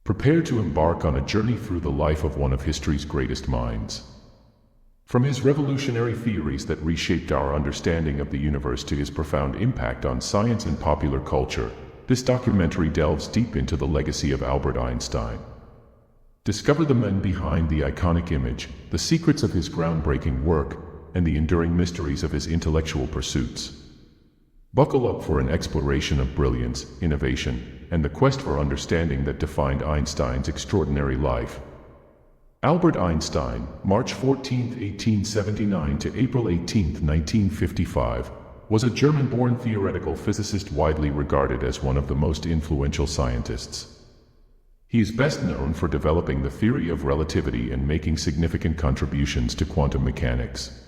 Prepare to embark on a journey through the life of one of history's greatest minds. From his revolutionary theories that reshaped our understanding of the universe to his profound impact on science and popular culture, this documentary delves deep into the legacy of Albert Einstein. Discover the men behind the iconic image, the secrets of his groundbreaking work, and the enduring mysteries of his intellectual pursuits. Buckle up for an exploration of brilliance, innovation, and the quest for understanding that defined Einstein's extraordinary life. Albert Einstein, March 14, 1879 to April 18, 1955, was a German-born theoretical physicist widely regarded as one of the most influential scientists. He is best known for developing the theory of relativity and making significant contributions to quantum mechanics.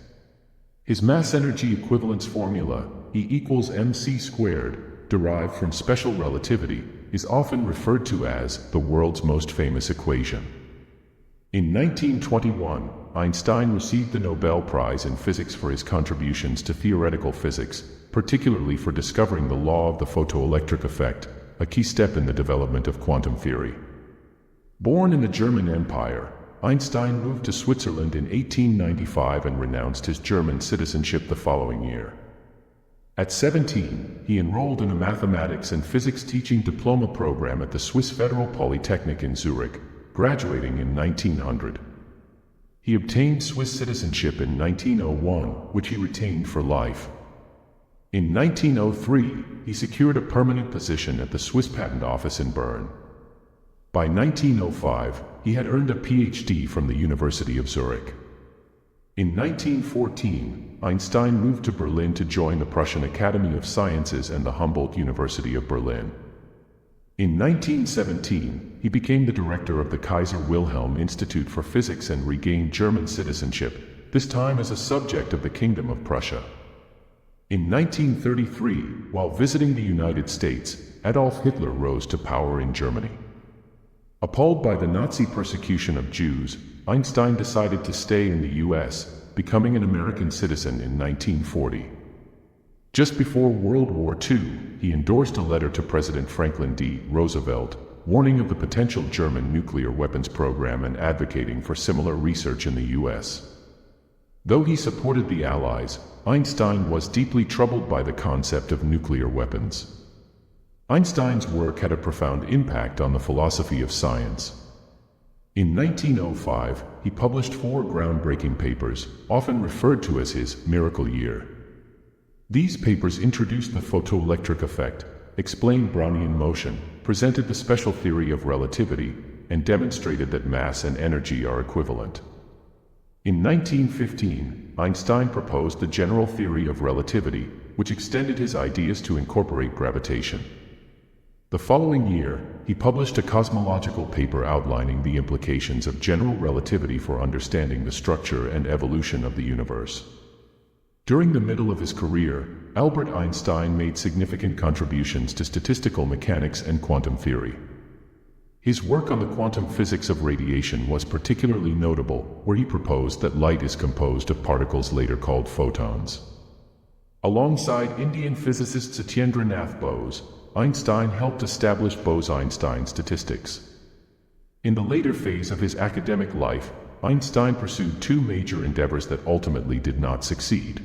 His mass-energy equivalence formula, E=mc², derived from special relativity, is often referred to as the world's most famous equation. In 1921, Einstein received the Nobel Prize in Physics for his contributions to theoretical physics, particularly for discovering the law of the photoelectric effect, a key step in the development of quantum theory. Born in the German Empire, Einstein moved to Switzerland in 1895 and renounced his German citizenship the following year. At 17, he enrolled in a mathematics and physics teaching diploma program at the Swiss Federal Polytechnic in Zurich, graduating in 1900. He obtained Swiss citizenship in 1901, which he retained for life. In 1903, he secured a permanent position at the Swiss Patent Office in Bern. By 1905, he had earned a PhD from the University of Zurich. In 1914, Einstein moved to Berlin to join the Prussian Academy of Sciences and the Humboldt University of Berlin. In 1917, he became the director of the Kaiser Wilhelm Institute for Physics and regained German citizenship, this time as a subject of the Kingdom of Prussia. In 1933, while visiting the United States, Adolf Hitler rose to power in Germany. Appalled by the Nazi persecution of Jews, Einstein decided to stay in the U.S., becoming an American citizen in 1940. Just before World War II, he endorsed a letter to President Franklin D. Roosevelt, warning of the potential German nuclear weapons program and advocating for similar research in the U.S. Though he supported the Allies, Einstein was deeply troubled by the concept of nuclear weapons. Einstein's work had a profound impact on the philosophy of science. In 1905, he published 4 groundbreaking papers, often referred to as his miracle year. These papers introduced the photoelectric effect, explained Brownian motion, presented the special theory of relativity, and demonstrated that mass and energy are equivalent. In 1915, Einstein proposed the general theory of relativity, which extended his ideas to incorporate gravitation. The following year, he published a cosmological paper outlining the implications of general relativity for understanding the structure and evolution of the universe. During the middle of his career, Albert Einstein made significant contributions to statistical mechanics and quantum theory. His work on the quantum physics of radiation was particularly notable, where he proposed that light is composed of particles later called photons. Alongside Indian physicist Satyendranath Bose, Einstein helped establish Bose-Einstein statistics. In the later phase of his academic life, Einstein pursued 2 major endeavors that ultimately did not succeed.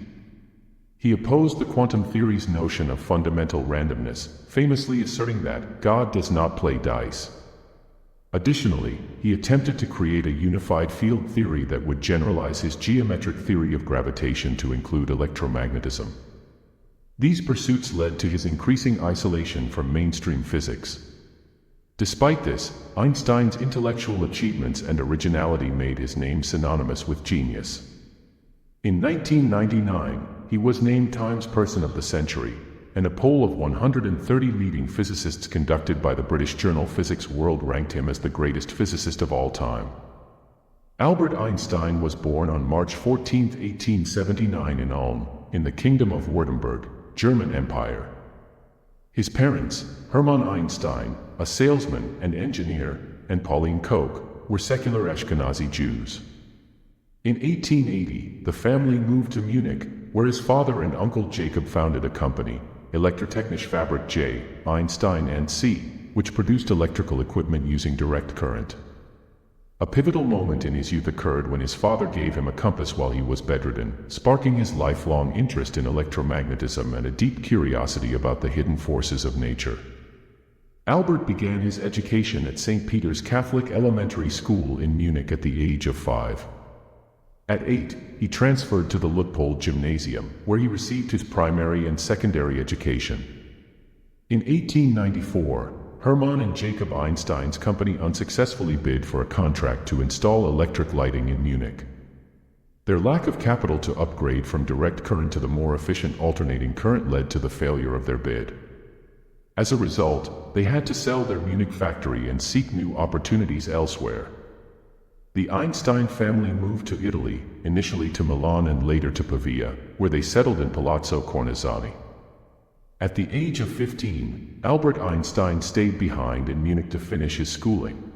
He opposed the quantum theory's notion of fundamental randomness, famously asserting that God does not play dice. Additionally, he attempted to create a unified field theory that would generalize his geometric theory of gravitation to include electromagnetism. These pursuits led to his increasing isolation from mainstream physics. Despite this, Einstein's intellectual achievements and originality made his name synonymous with genius. In 1999, he was named Times Person of the Century, and a poll of 130 leading physicists conducted by the British journal Physics World ranked him as the greatest physicist of all time. Albert Einstein was born on March 14, 1879 in Ulm, in the Kingdom of Württemberg, German Empire. His parents, Hermann Einstein, a salesman and engineer, and Pauline Koch, were secular Ashkenazi Jews. In 1880, the family moved to Munich, where his father and uncle Jacob founded a company, Elektrotechnische Fabrik J. Einstein & C., which produced electrical equipment using direct current. A pivotal moment in his youth occurred when his father gave him a compass while he was bedridden, sparking his lifelong interest in electromagnetism and a deep curiosity about the hidden forces of nature. Albert began his education at St. Peter's Catholic Elementary School in Munich at the age of 5. At 8, he transferred to the Luitpold Gymnasium, where he received his primary and secondary education. In 1894, Hermann and Jacob Einstein's company unsuccessfully bid for a contract to install electric lighting in Munich. Their lack of capital to upgrade from direct current to the more efficient alternating current led to the failure of their bid. As a result, they had to sell their Munich factory and seek new opportunities elsewhere. The Einstein family moved to Italy, initially to Milan and later to Pavia, where they settled in Palazzo Cornizzani. At the age of 15, Albert Einstein stayed behind in Munich to finish his schooling.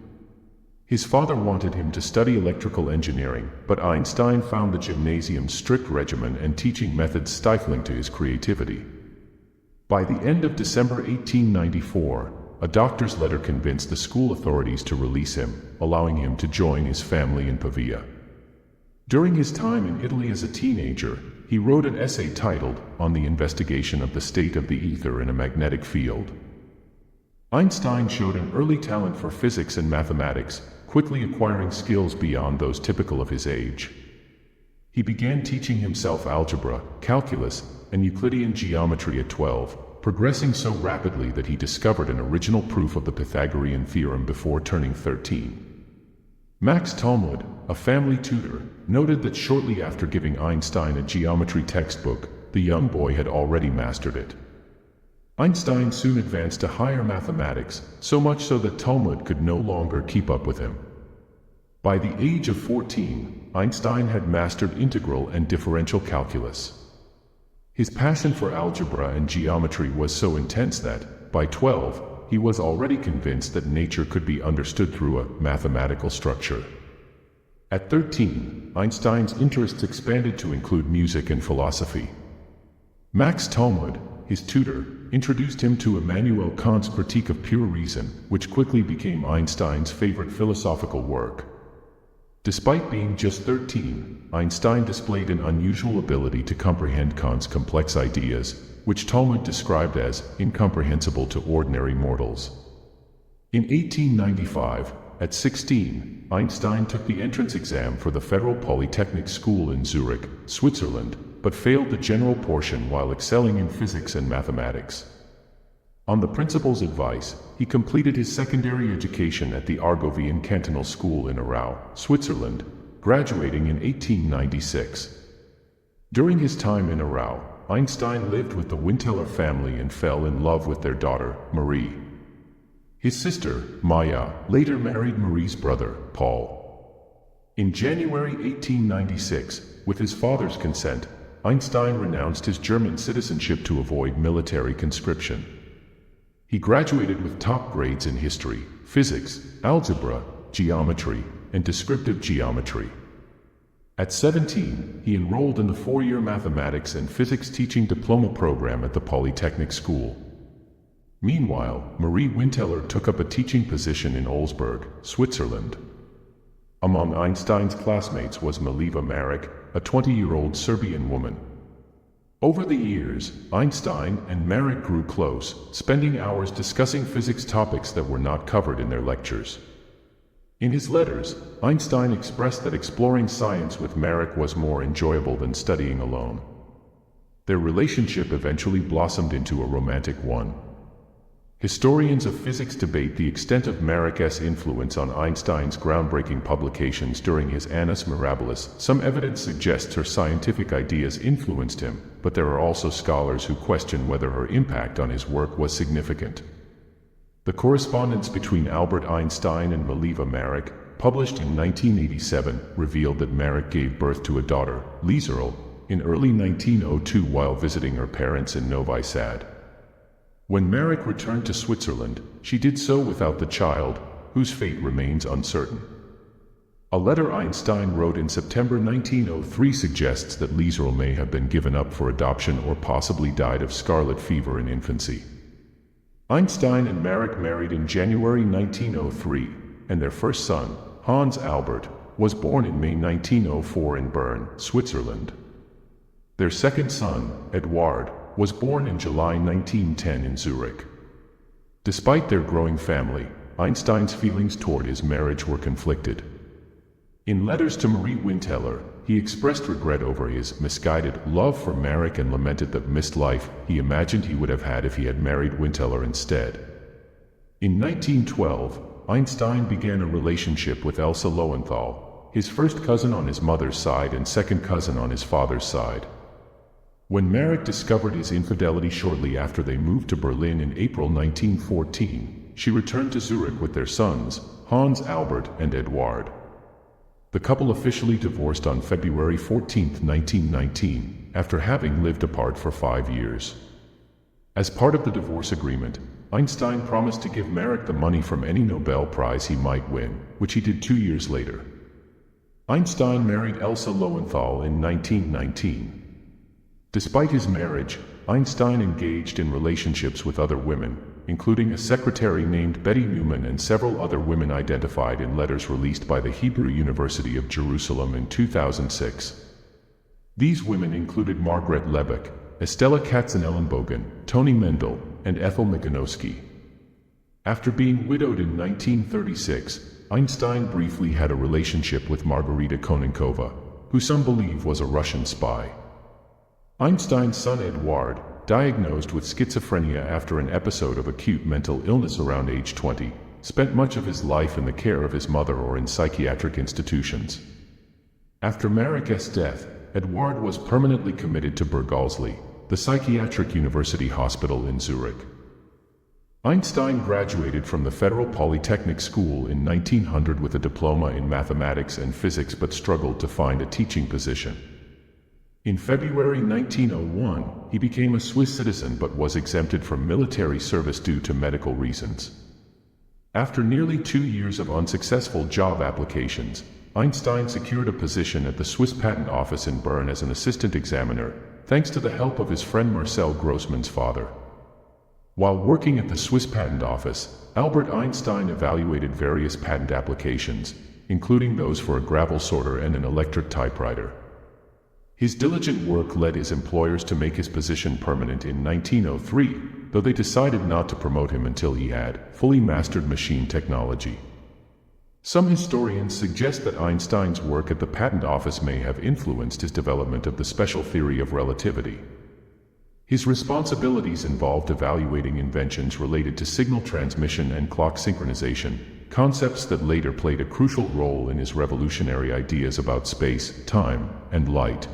His father wanted him to study electrical engineering, but Einstein found the gymnasium's strict regimen and teaching methods stifling to his creativity. By the end of December 1894, a doctor's letter convinced the school authorities to release him, allowing him to join his family in Pavia. During his time in Italy as a teenager, he wrote an essay titled, "On the Investigation of the State of the Ether in a Magnetic Field." Einstein showed an early talent for physics and mathematics, quickly acquiring skills beyond those typical of his age. He began teaching himself algebra, calculus, and Euclidean geometry at 12, progressing so rapidly that he discovered an original proof of the Pythagorean theorem before turning 13. Max Talmud, a family tutor, noted that shortly after giving Einstein a geometry textbook, the young boy had already mastered it. Einstein soon advanced to higher mathematics, so much so that Talmud could no longer keep up with him. By the age of 14, Einstein had mastered integral and differential calculus. His passion for algebra and geometry was so intense that, by 12, he was already convinced that nature could be understood through a mathematical structure. At 13, Einstein's interests expanded to include music and philosophy. Max Talmud, his tutor, introduced him to Immanuel Kant's Critique of Pure Reason, which quickly became Einstein's favorite philosophical work. Despite being just 13, Einstein displayed an unusual ability to comprehend Kant's complex ideas, which Talmud described as incomprehensible to ordinary mortals. In 1895, at 16, Einstein took the entrance exam for the Federal Polytechnic School in Zurich, Switzerland, but failed the general portion while excelling in physics and mathematics. On the principal's advice, he completed his secondary education at the Argovian Cantonal School in Aarau, Switzerland, graduating in 1896. During his time in Aarau, Einstein lived with the Winteler family and fell in love with their daughter, Marie. His sister, Maya, later married Marie's brother, Paul. In January 1896, with his father's consent, Einstein renounced his German citizenship to avoid military conscription. He graduated with top grades in history, physics, algebra, geometry, and descriptive geometry. At 17, he enrolled in the four-year mathematics and physics teaching diploma program at the Polytechnic School. Meanwhile, Marie Winteler took up a teaching position in Olsberg, Switzerland. Among Einstein's classmates was Mileva Maric, a 20-year-old Serbian woman. Over the years, Einstein and Maric grew close, spending hours discussing physics topics that were not covered in their lectures. In his letters, Einstein expressed that exploring science with Maric was more enjoyable than studying alone. Their relationship eventually blossomed into a romantic one. Historians of physics debate the extent of Maric's influence on Einstein's groundbreaking publications during his Annus Mirabilis. Some evidence suggests her scientific ideas influenced him, but there are also scholars who question whether her impact on his work was significant. The correspondence between Albert Einstein and Mileva Maric, published in 1987, revealed that Maric gave birth to a daughter, Lieserl, in early 1902 while visiting her parents in Novi Sad. When Maric returned to Switzerland, she did so without the child, whose fate remains uncertain. A letter Einstein wrote in September 1903 suggests that Lieserl may have been given up for adoption or possibly died of scarlet fever in infancy. Einstein and Marek married in January 1903, and their first son, Hans Albert, was born in May 1904 in Bern, Switzerland. Their second son, Eduard, was born in July 1910 in Zurich. Despite their growing family, Einstein's feelings toward his marriage were conflicted. In letters to Marie Winteler, he expressed regret over his misguided love for Marek and lamented the missed life he imagined he would have had if he had married Winteler instead. In 1912, Einstein began a relationship with Elsa Lowenthal, his first cousin on his mother's side and second cousin on his father's side. When Marek discovered his infidelity shortly after they moved to Berlin in April 1914, she returned to Zurich with their sons, Hans Albert and Eduard. The couple officially divorced on February 14, 1919, after having lived apart for 5 years. As part of the divorce agreement, Einstein promised to give Marek the money from any Nobel Prize he might win, which he did 2 years later. Einstein married Elsa Lowenthal in 1919. Despite his marriage, Einstein engaged in relationships with other women, including a secretary named Betty Newman and several other women identified in letters released by the Hebrew University of Jerusalem in 2006. These women included Margaret Lebeck, Estella Katzenellenbogen, Toni Mendel, and Ethel Mikanowski. After being widowed in 1936, Einstein briefly had a relationship with Margarita Konenkova, who some believe was a Russian spy. Einstein's son Eduard, diagnosed with schizophrenia after an episode of acute mental illness around age 20, spent much of his life in the care of his mother or in psychiatric institutions. After Marek's death, Eduard was permanently committed to Bergholzli, the psychiatric university hospital in Zurich. Einstein graduated from the Federal Polytechnic School in 1900 with a diploma in mathematics and physics but struggled to find a teaching position. In February 1901, he became a Swiss citizen but was exempted from military service due to medical reasons. After nearly 2 years of unsuccessful job applications, Einstein secured a position at the Swiss Patent Office in Bern as an assistant examiner, thanks to the help of his friend Marcel Grossman's father. While working at the Swiss Patent Office, Albert Einstein evaluated various patent applications, including those for a gravel sorter and an electric typewriter. His diligent work led his employers to make his position permanent in 1903, though they decided not to promote him until he had fully mastered machine technology. Some historians suggest that Einstein's work at the Patent Office may have influenced his development of the special theory of relativity. His responsibilities involved evaluating inventions related to signal transmission and clock synchronization, concepts that later played a crucial role in his revolutionary ideas about space, time, and light.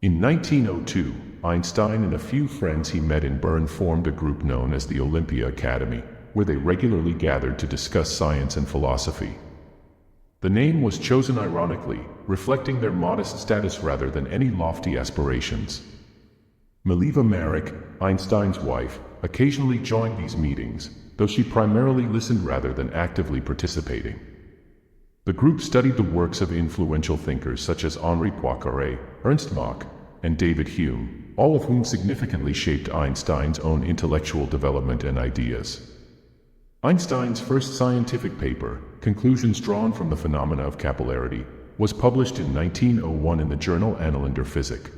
In 1902, Einstein and a few friends he met in Bern formed a group known as the Olympia Academy, where they regularly gathered to discuss science and philosophy. The name was chosen ironically, reflecting their modest status rather than any lofty aspirations. Mileva Marek, Einstein's wife, occasionally joined these meetings, though she primarily listened rather than actively participating. The group studied the works of influential thinkers such as Henri Poincaré, Ernst Mach, and David Hume, all of whom significantly shaped Einstein's own intellectual development and ideas. Einstein's first scientific paper, Conclusions Drawn from the Phenomena of Capillarity, was published in 1901 in the journal Annalen der Physik.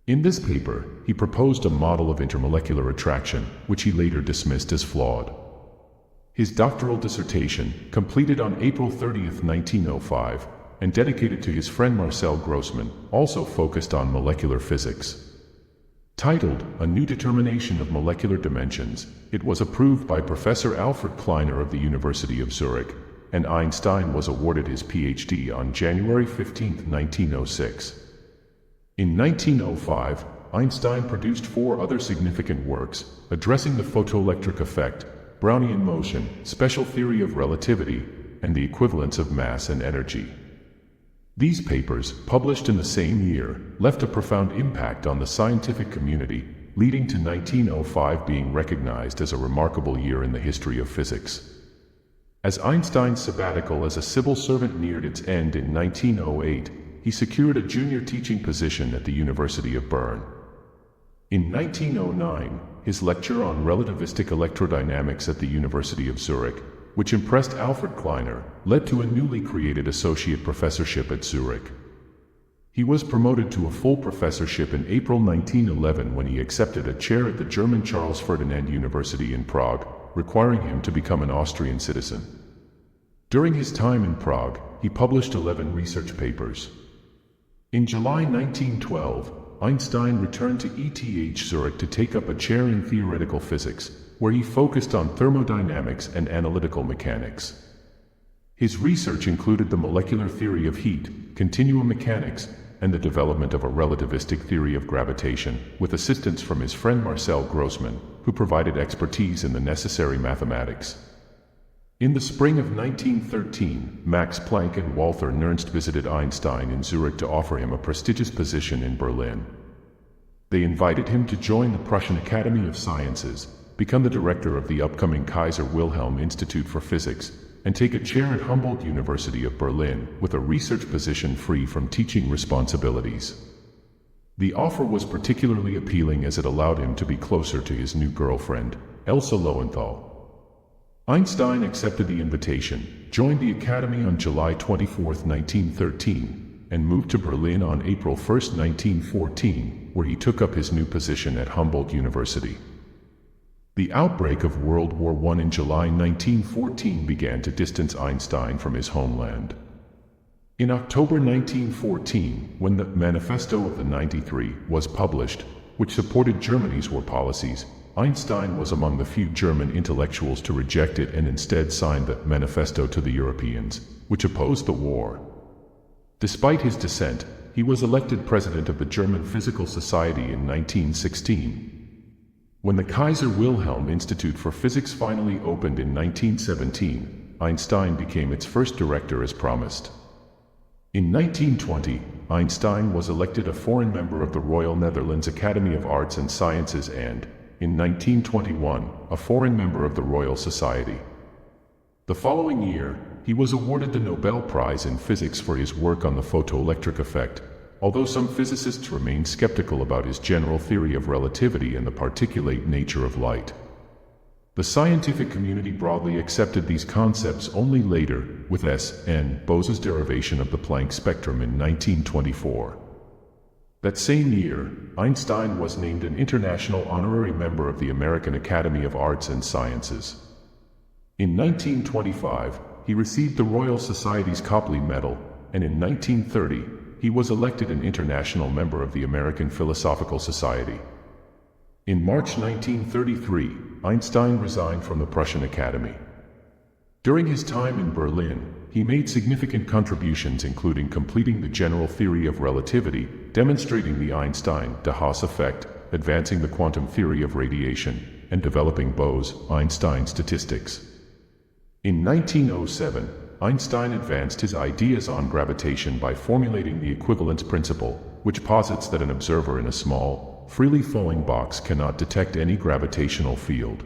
In this paper, he proposed a model of intermolecular attraction, which he later dismissed as flawed. His doctoral dissertation, completed on April 30, 1905, and dedicated to his friend Marcel Grossman, also focused on molecular physics. Titled, A New Determination of Molecular Dimensions, it was approved by Professor Alfred Kleiner of the University of Zurich, and Einstein was awarded his PhD on January 15, 1906. In 1905, Einstein produced 4 other significant works, addressing the photoelectric effect, Brownian motion, special theory of relativity, and the equivalence of mass and energy. These papers, published in the same year, left a profound impact on the scientific community, leading to 1905 being recognized as a remarkable year in the history of physics. As Einstein's sabbatical as a civil servant neared its end in 1908, he secured a junior teaching position at the University of Bern. In 1909, his lecture on relativistic electrodynamics at the University of Zurich, which impressed Alfred Kleiner, led to a newly created associate professorship at Zurich. He was promoted to a full professorship in April 1911 when he accepted a chair at the German Charles Ferdinand University in Prague, requiring him to become an Austrian citizen. During his time in Prague, he published 11 research papers. In July 1912, Einstein returned to ETH Zurich to take up a chair in theoretical physics, where he focused on thermodynamics and analytical mechanics. His research included the molecular theory of heat, continuum mechanics, and the development of a relativistic theory of gravitation, with assistance from his friend Marcel Grossmann, who provided expertise in the necessary mathematics. In the spring of 1913, Max Planck and Walther Nernst visited Einstein in Zurich to offer him a prestigious position in Berlin. They invited him to join the Prussian Academy of Sciences, become the director of the upcoming Kaiser Wilhelm Institute for Physics, and take a chair at Humboldt University of Berlin, with a research position free from teaching responsibilities. The offer was particularly appealing as it allowed him to be closer to his new girlfriend, Elsa Lowenthal. Einstein accepted the invitation, joined the Academy on July 24, 1913, and moved to Berlin on April 1, 1914, where he took up his new position at Humboldt University. The outbreak of World War I in July 1914 began to distance Einstein from his homeland. In October 1914, when the Manifesto of the 93 was published, which supported Germany's war policies, Einstein was among the few German intellectuals to reject it and instead signed the Manifesto to the Europeans, which opposed the war. Despite his dissent, he was elected president of the German Physical Society in 1916. When the Kaiser Wilhelm Institute for Physics finally opened in 1917, Einstein became its first director as promised. In 1920, Einstein was elected a foreign member of the Royal Netherlands Academy of Arts and Sciences and, in 1921, a foreign member of the Royal Society. The following year, he was awarded the Nobel Prize in Physics for his work on the photoelectric effect, although some physicists remain skeptical about his general theory of relativity and the particulate nature of light. The scientific community broadly accepted these concepts only later, with S.N. Bose's derivation of the Planck spectrum in 1924. That same year, Einstein was named an international honorary member of the American Academy of Arts and Sciences. In 1925, he received the Royal Society's Copley Medal, and in 1930, he was elected an international member of the American Philosophical Society. In March 1933, Einstein resigned from the Prussian Academy. During his time in Berlin, he made significant contributions including completing the general theory of relativity, demonstrating the Einstein-de Haas effect, advancing the quantum theory of radiation, and developing Bose-Einstein statistics. In 1907, Einstein advanced his ideas on gravitation by formulating the equivalence principle, which posits that an observer in a small, freely flowing box cannot detect any gravitational field.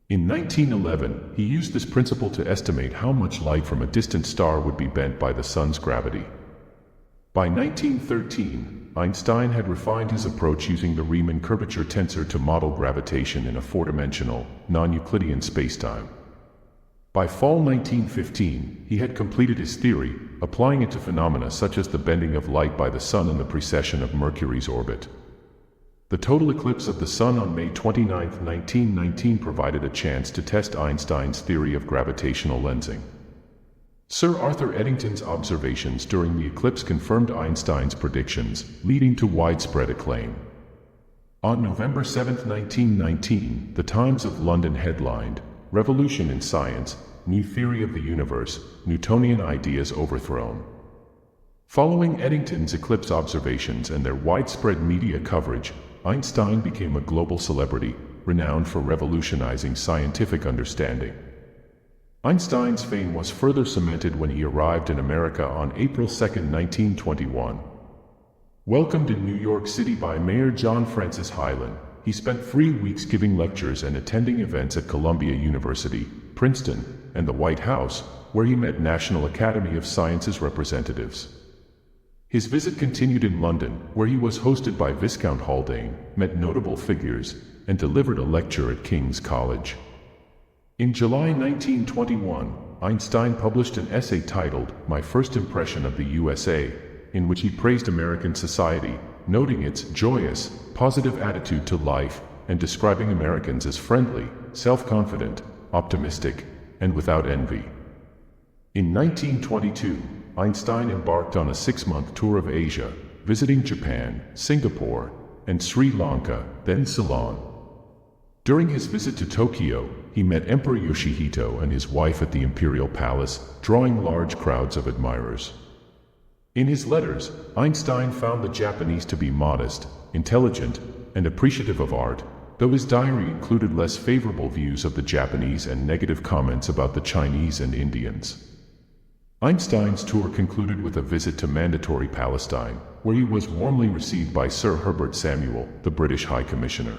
In 1911, he used this principle to estimate how much light from a distant star would be bent by the sun's gravity. By 1913, Einstein had refined his approach using the Riemann curvature tensor to model gravitation in a four-dimensional, non-Euclidean spacetime. By fall 1915, he had completed his theory, applying it to phenomena such as the bending of light by the Sun and the precession of Mercury's orbit. The total eclipse of the Sun on May 29, 1919 provided a chance to test Einstein's theory of gravitational lensing. Sir Arthur Eddington's observations during the eclipse confirmed Einstein's predictions, leading to widespread acclaim. On November 7, 1919, the Times of London headlined, "Revolution in Science, New Theory of the Universe, Newtonian Ideas Overthrown." Following Eddington's eclipse observations and their widespread media coverage, Einstein became a global celebrity, renowned for revolutionizing scientific understanding. Einstein's fame was further cemented when he arrived in America on April 2, 1921. Welcomed in New York City by Mayor John Francis Hylan, he spent 3 weeks giving lectures and attending events at Columbia University, Princeton, and the White House, where he met National Academy of Sciences representatives. His visit continued in London, where he was hosted by Viscount Haldane, met notable figures, and delivered a lecture at King's College. In July 1921, Einstein published an essay titled My First Impression of the USA, in which he praised American society, noting its joyous, positive attitude to life, and describing Americans as friendly, self-confident, optimistic, and without envy. In 1922, Einstein embarked on a 6-month tour of Asia, visiting Japan, Singapore, and Sri Lanka, then Ceylon. During his visit to Tokyo, he met Emperor Yoshihito and his wife at the Imperial Palace, drawing large crowds of admirers. In his letters, Einstein found the Japanese to be modest, intelligent, and appreciative of art, though his diary included less favorable views of the Japanese and negative comments about the Chinese and Indians. Einstein's tour concluded with a visit to Mandatory Palestine, where he was warmly received by Sir Herbert Samuel, the British High Commissioner.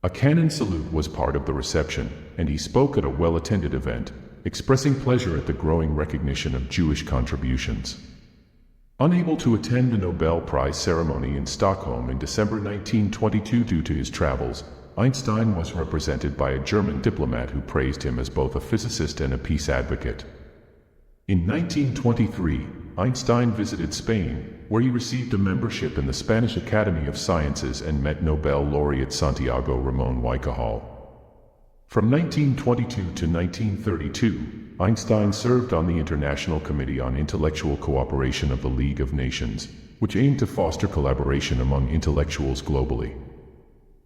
A cannon salute was part of the reception, and he spoke at a well-attended event, expressing pleasure at the growing recognition of Jewish contributions. Unable to attend the Nobel Prize ceremony in Stockholm in December 1922 due to his travels, Einstein was represented by a German diplomat who praised him as both a physicist and a peace advocate. In 1923, Einstein visited Spain, where he received a membership in the Spanish Academy of Sciences and met Nobel laureate Santiago Ramón y Cajal. From 1922 to 1932, Einstein served on the International Committee on Intellectual Cooperation of the League of Nations, which aimed to foster collaboration among intellectuals globally.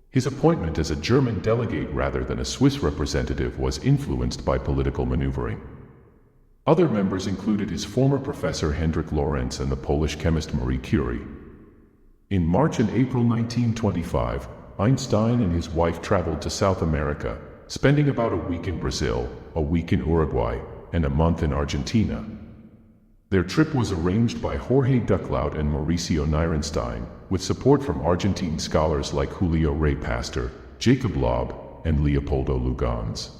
His appointment as a German delegate rather than a Swiss representative was influenced by political maneuvering. Other members included his former professor Hendrik Lorentz and the Polish chemist Marie Curie. In March and April 1925, Einstein and his wife traveled to South America, spending about a week in Brazil, a week in Uruguay, and a month in Argentina. Their trip was arranged by Jorge Duclaut and Mauricio Nierenstein, with support from Argentine scholars like Julio Rey Pastor, Jacob Loeb, and Leopoldo Lugans.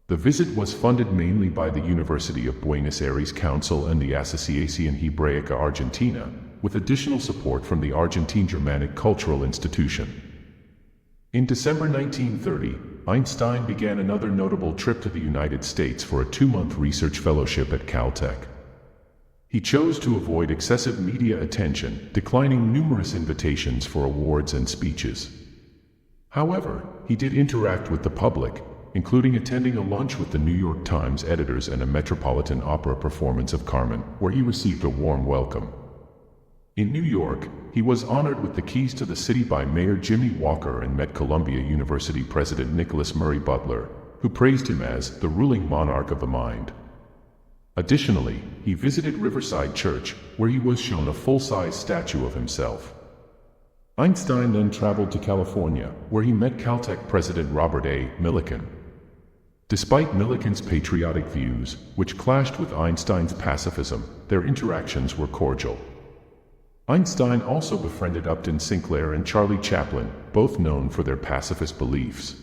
The visit was funded mainly by the University of Buenos Aires Council and the Asociación Hebraica Argentina, with additional support from the Argentine Germanic Cultural Institution. In December 1930, Einstein began another notable trip to the United States for a 2-month research fellowship at Caltech. He chose to avoid excessive media attention, declining numerous invitations for awards and speeches. However, he did interact with the public, including attending a lunch with the New York Times editors and a Metropolitan Opera performance of Carmen, where he received a warm welcome. In New York, he was honored with the keys to the city by Mayor Jimmy Walker and met Columbia University President Nicholas Murray Butler, who praised him as the ruling monarch of the mind. Additionally, he visited Riverside Church, where he was shown a full-size statue of himself. Einstein then traveled to California, where he met Caltech President Robert A. Millikan. Despite Millikan's patriotic views, which clashed with Einstein's pacifism, their interactions were cordial. Einstein also befriended Upton Sinclair and Charlie Chaplin, both known for their pacifist beliefs.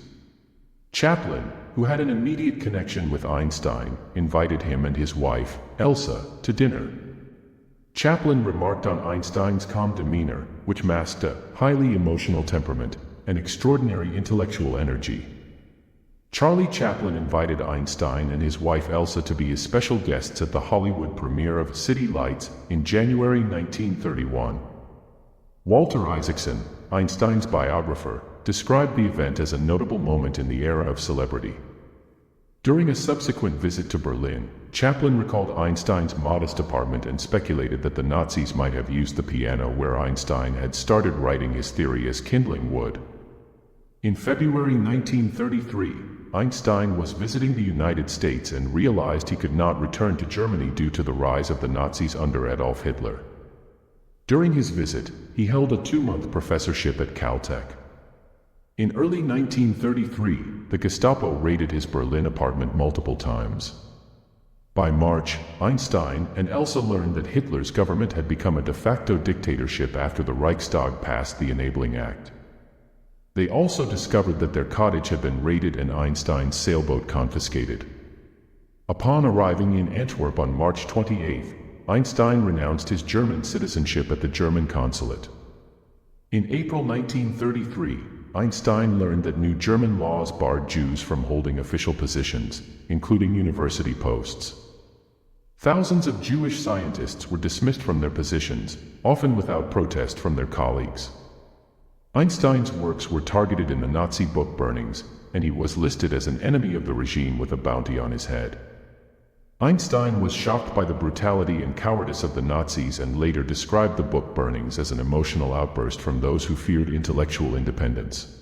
Chaplin, who had an immediate connection with Einstein, invited him and his wife, Elsa, to dinner. Chaplin remarked on Einstein's calm demeanor, which masked a highly emotional temperament and extraordinary intellectual energy. Charlie Chaplin invited Einstein and his wife Elsa to be his special guests at the Hollywood premiere of City Lights in January 1931. Walter Isaacson, Einstein's biographer, described the event as a notable moment in the era of celebrity. During a subsequent visit to Berlin, Chaplin recalled Einstein's modest apartment and speculated that the Nazis might have used the piano where Einstein had started writing his theory as kindling wood. In February 1933, Einstein was visiting the United States and realized he could not return to Germany due to the rise of the Nazis under Adolf Hitler. During his visit, he held a 2-month professorship at Caltech. In early 1933, the Gestapo raided his Berlin apartment multiple times. By March, Einstein and Elsa learned that Hitler's government had become a de facto dictatorship after the Reichstag passed the Enabling Act. They also discovered that their cottage had been raided and Einstein's sailboat confiscated. Upon arriving in Antwerp on March 28, Einstein renounced his German citizenship at the German consulate. In April 1933, Einstein learned that new German laws barred Jews from holding official positions, including university posts. Thousands of Jewish scientists were dismissed from their positions, often without protest from their colleagues. Einstein's works were targeted in the Nazi book burnings, and he was listed as an enemy of the regime with a bounty on his head. Einstein was shocked by the brutality and cowardice of the Nazis and later described the book burnings as an emotional outburst from those who feared intellectual independence.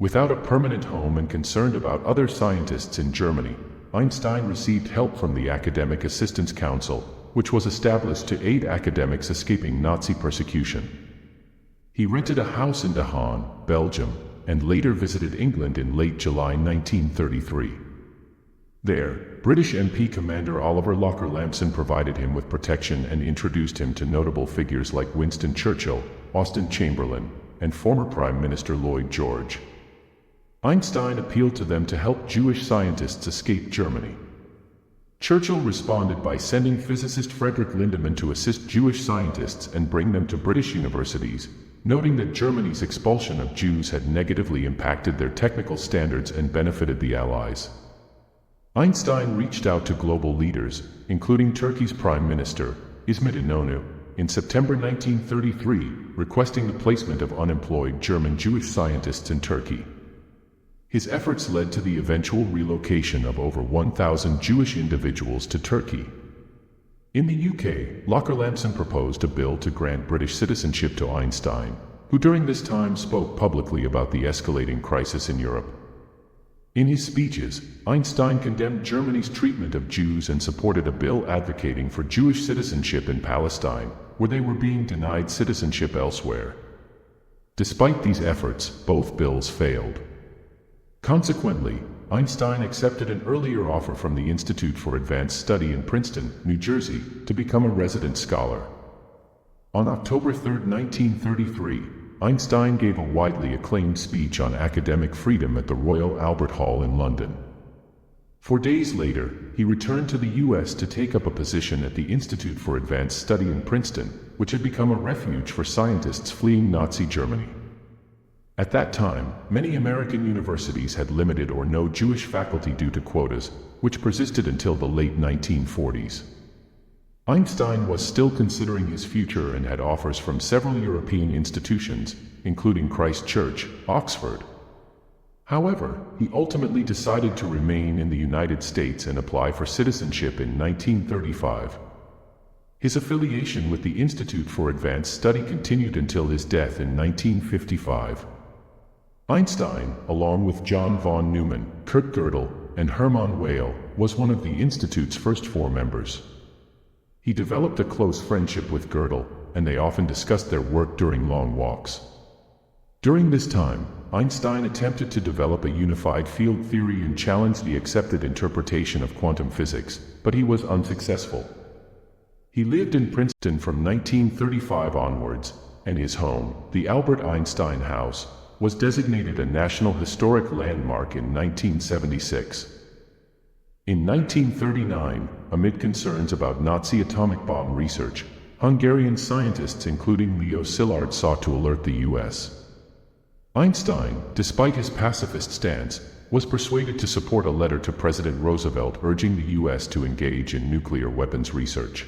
Without a permanent home and concerned about other scientists in Germany, Einstein received help from the Academic Assistance Council, which was established to aid academics escaping Nazi persecution. He rented a house in De Haan, Belgium, and later visited England in late July 1933. There, British MP Commander Oliver Locker-Lampson provided him with protection and introduced him to notable figures like Winston Churchill, Austen Chamberlain, and former Prime Minister Lloyd George. Einstein appealed to them to help Jewish scientists escape Germany. Churchill responded by sending physicist Frederick Lindemann to assist Jewish scientists and bring them to British universities, noting that Germany's expulsion of Jews had negatively impacted their technical standards and benefited the Allies. Einstein reached out to global leaders, including Turkey's Prime Minister, İsmet İnönü, in September 1933, requesting the placement of unemployed German Jewish scientists in Turkey. His efforts led to the eventual relocation of over 1,000 Jewish individuals to Turkey. In the UK, Locker-Lampson proposed a bill to grant British citizenship to Einstein, who during this time spoke publicly about the escalating crisis in Europe. In his speeches, Einstein condemned Germany's treatment of Jews and supported a bill advocating for Jewish citizenship in Palestine, where they were being denied citizenship elsewhere. Despite these efforts, both bills failed. Consequently, Einstein accepted an earlier offer from the Institute for Advanced Study in Princeton, New Jersey, to become a resident scholar. On October 3, 1933, Einstein gave a widely acclaimed speech on academic freedom at the Royal Albert Hall in London. 4 days later, he returned to the U.S. to take up a position at the Institute for Advanced Study in Princeton, which had become a refuge for scientists fleeing Nazi Germany. At that time, many American universities had limited or no Jewish faculty due to quotas, which persisted until the late 1940s. Einstein was still considering his future and had offers from several European institutions, including Christ Church, Oxford. However, he ultimately decided to remain in the United States and apply for citizenship in 1935. His affiliation with the Institute for Advanced Study continued until his death in 1955. Einstein, along with John von Neumann, Kurt Gödel, and Hermann Weyl, was one of the Institute's first 4 members. He developed a close friendship with Gödel, and they often discussed their work during long walks. During this time, Einstein attempted to develop a unified field theory and challenge the accepted interpretation of quantum physics, but he was unsuccessful. He lived in Princeton from 1935 onwards, and his home, the Albert Einstein House, was designated a National Historic Landmark in 1976. In 1939, amid concerns about Nazi atomic bomb research, Hungarian scientists including Leo Szilard sought to alert the U.S. Einstein, despite his pacifist stance, was persuaded to support a letter to President Roosevelt urging the U.S. to engage in nuclear weapons research.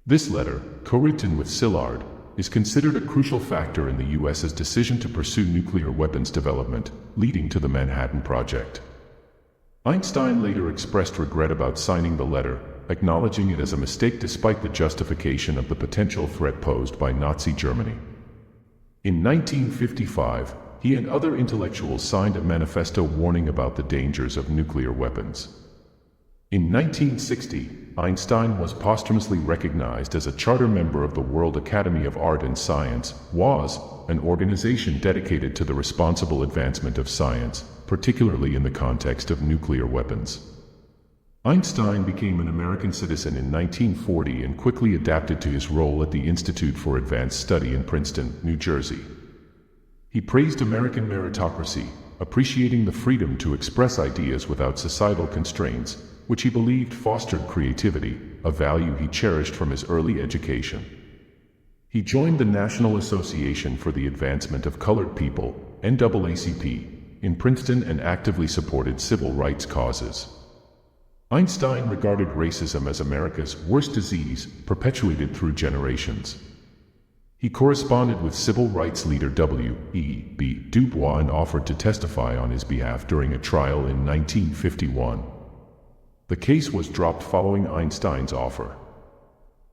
This letter, co-written with Szilard, is considered a crucial factor in the U.S.'s decision to pursue nuclear weapons development, leading to the Manhattan Project. Einstein later expressed regret about signing the letter, acknowledging it as a mistake despite the justification of the potential threat posed by Nazi Germany. In 1955, he and other intellectuals signed a manifesto warning about the dangers of nuclear weapons. In 1960, Einstein was posthumously recognized as a charter member of the World Academy of Art and Science, WAS, an organization dedicated to the responsible advancement of science, particularly in the context of nuclear weapons. Einstein became an American citizen in 1940 and quickly adapted to his role at the Institute for Advanced Study in Princeton, New Jersey. He praised American meritocracy, appreciating the freedom to express ideas without societal constraints, which he believed fostered creativity, a value he cherished from his early education. He joined the National Association for the Advancement of Colored People, NAACP, in Princeton and actively supported civil rights causes. Einstein regarded racism as America's worst disease, perpetuated through generations. He corresponded with civil rights leader W.E.B. Du Bois and offered to testify on his behalf during a trial in 1951. The case was dropped following Einstein's offer.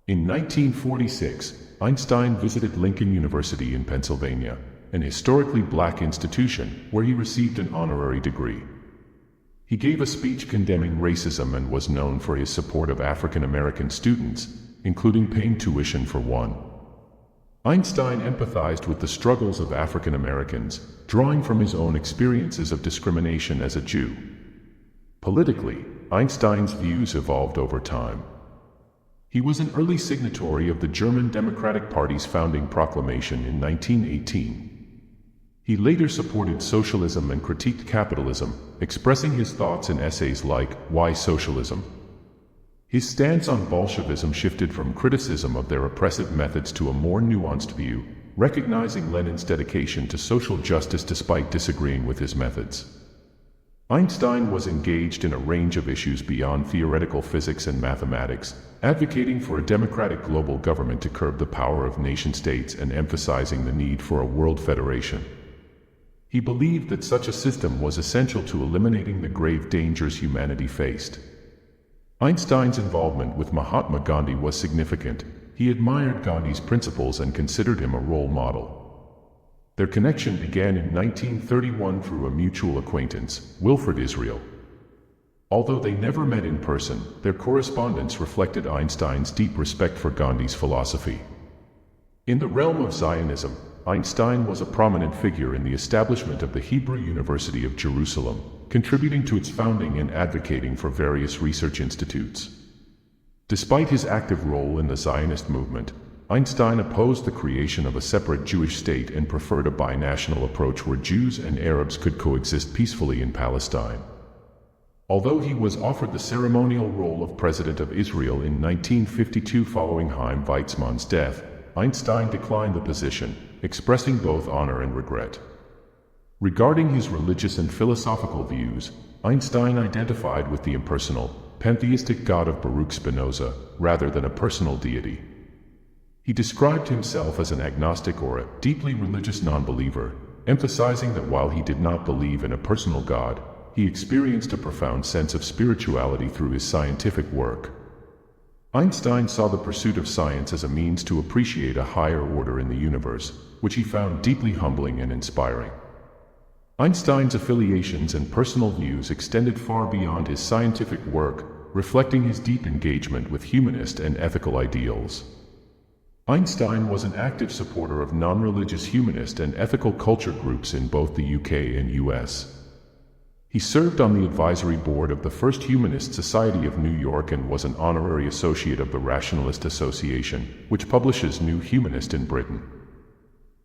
In 1946, Einstein visited Lincoln University in Pennsylvania, an historically black institution where he received an honorary degree. He gave a speech condemning racism and was known for his support of African American students, including paying tuition for one. Einstein empathized with the struggles of African Americans, drawing from his own experiences of discrimination as a Jew. Politically, Einstein's views evolved over time. He was an early signatory of the German Democratic Party's founding proclamation in 1918. He later supported socialism and critiqued capitalism, expressing his thoughts in essays like Why Socialism? His stance on Bolshevism shifted from criticism of their oppressive methods to a more nuanced view, recognizing Lenin's dedication to social justice despite disagreeing with his methods. Einstein was engaged in a range of issues beyond theoretical physics and mathematics, advocating for a democratic global government to curb the power of nation-states and emphasizing the need for a world federation. He believed that such a system was essential to eliminating the grave dangers humanity faced. Einstein's involvement with Mahatma Gandhi was significant. He admired Gandhi's principles and considered him a role model. Their connection began in 1931 through a mutual acquaintance, Wilfred Israel. Although they never met in person, their correspondence reflected Einstein's deep respect for Gandhi's philosophy. In the realm of Zionism, Einstein was a prominent figure in the establishment of the Hebrew University of Jerusalem, contributing to its founding and advocating for various research institutes. Despite his active role in the Zionist movement, Einstein opposed the creation of a separate Jewish state and preferred a binational approach where Jews and Arabs could coexist peacefully in Palestine. Although he was offered the ceremonial role of President of Israel in 1952 following Chaim Weizmann's death, Einstein declined the position, expressing both honor and regret. Regarding his religious and philosophical views, Einstein identified with the impersonal, pantheistic God of Baruch Spinoza, rather than a personal deity. He described himself as an agnostic or a deeply religious non-believer, emphasizing that while he did not believe in a personal God, he experienced a profound sense of spirituality through his scientific work. Einstein saw the pursuit of science as a means to appreciate a higher order in the universe, which he found deeply humbling and inspiring. Einstein's affiliations and personal views extended far beyond his scientific work, reflecting his deep engagement with humanist and ethical ideals. Einstein was an active supporter of non-religious humanist and ethical culture groups in both the UK and US. He served on the advisory board of the First Humanist Society of New York and was an honorary associate of the Rationalist Association, which publishes New Humanist in Britain.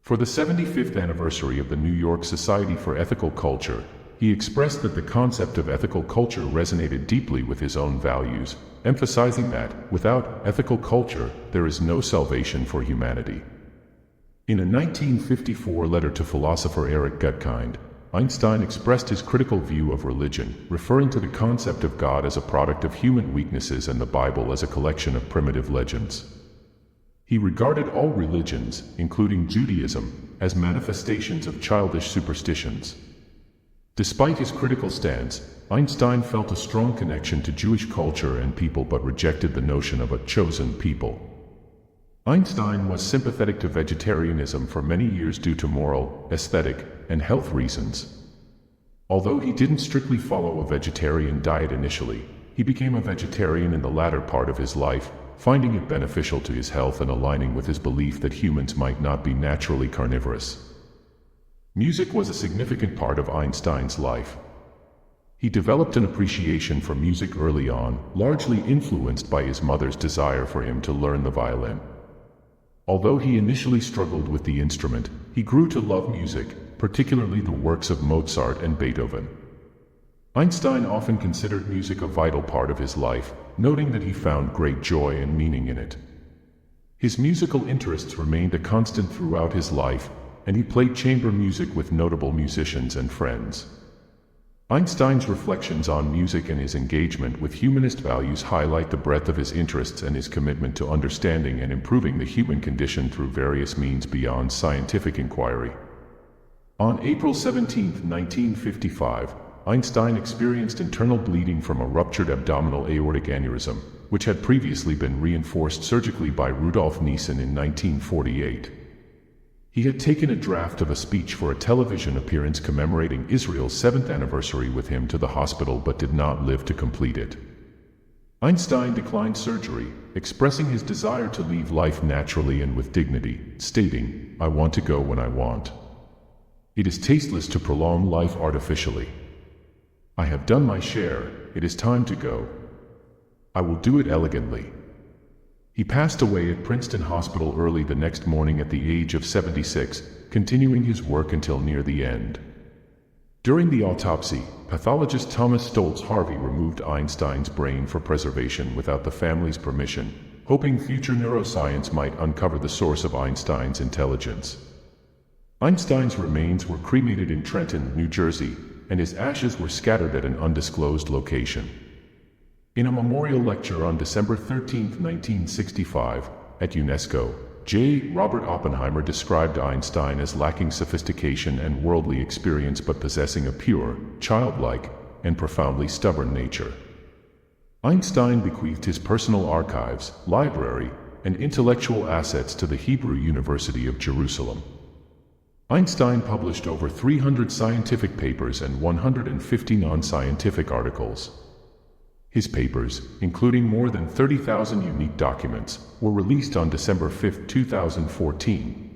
For the 75th anniversary of the New York Society for Ethical Culture, he expressed that the concept of ethical culture resonated deeply with his own values, emphasizing that, without ethical culture, there is no salvation for humanity. In a 1954 letter to philosopher Eric Gutkind, Einstein expressed his critical view of religion, referring to the concept of God as a product of human weaknesses and the Bible as a collection of primitive legends. He regarded all religions, including Judaism, as manifestations of childish superstitions. Despite his critical stance, Einstein felt a strong connection to Jewish culture and people but rejected the notion of a chosen people. Einstein was sympathetic to vegetarianism for many years due to moral, aesthetic, and health reasons. Although he didn't strictly follow a vegetarian diet initially, he became a vegetarian in the latter part of his life, finding it beneficial to his health and aligning with his belief that humans might not be naturally carnivorous. Music was a significant part of Einstein's life. He developed an appreciation for music early on, largely influenced by his mother's desire for him to learn the violin. Although he initially struggled with the instrument, he grew to love music, particularly the works of Mozart and Beethoven. Einstein often considered music a vital part of his life, noting that he found great joy and meaning in it. His musical interests remained a constant throughout his life, and he played chamber music with notable musicians and friends. Einstein's reflections on music and his engagement with humanist values highlight the breadth of his interests and his commitment to understanding and improving the human condition through various means beyond scientific inquiry. On April 17, 1955, Einstein experienced internal bleeding from a ruptured abdominal aortic aneurysm, which had previously been reinforced surgically by Rudolf Nissen in 1948. He had taken a draft of a speech for a television appearance commemorating Israel's 7th anniversary with him to the hospital but did not live to complete it. Einstein declined surgery, expressing his desire to leave life naturally and with dignity, stating, "I want to go when I want. It is tasteless to prolong life artificially. I have done my share, it is time to go. I will do it elegantly." He passed away at Princeton Hospital early the next morning at the age of 76, continuing his work until near the end. During the autopsy, pathologist Thomas Stoltz Harvey removed Einstein's brain for preservation without the family's permission, hoping future neuroscience might uncover the source of Einstein's intelligence. Einstein's remains were cremated in Trenton, New Jersey, and his ashes were scattered at an undisclosed location. In a memorial lecture on December 13, 1965, at UNESCO, J. Robert Oppenheimer described Einstein as lacking sophistication and worldly experience but possessing a pure, childlike, and profoundly stubborn nature. Einstein bequeathed his personal archives, library, and intellectual assets to the Hebrew University of Jerusalem. Einstein published over 300 scientific papers and 150 non-scientific articles. His papers, including more than 30,000 unique documents, were released on December 5, 2014.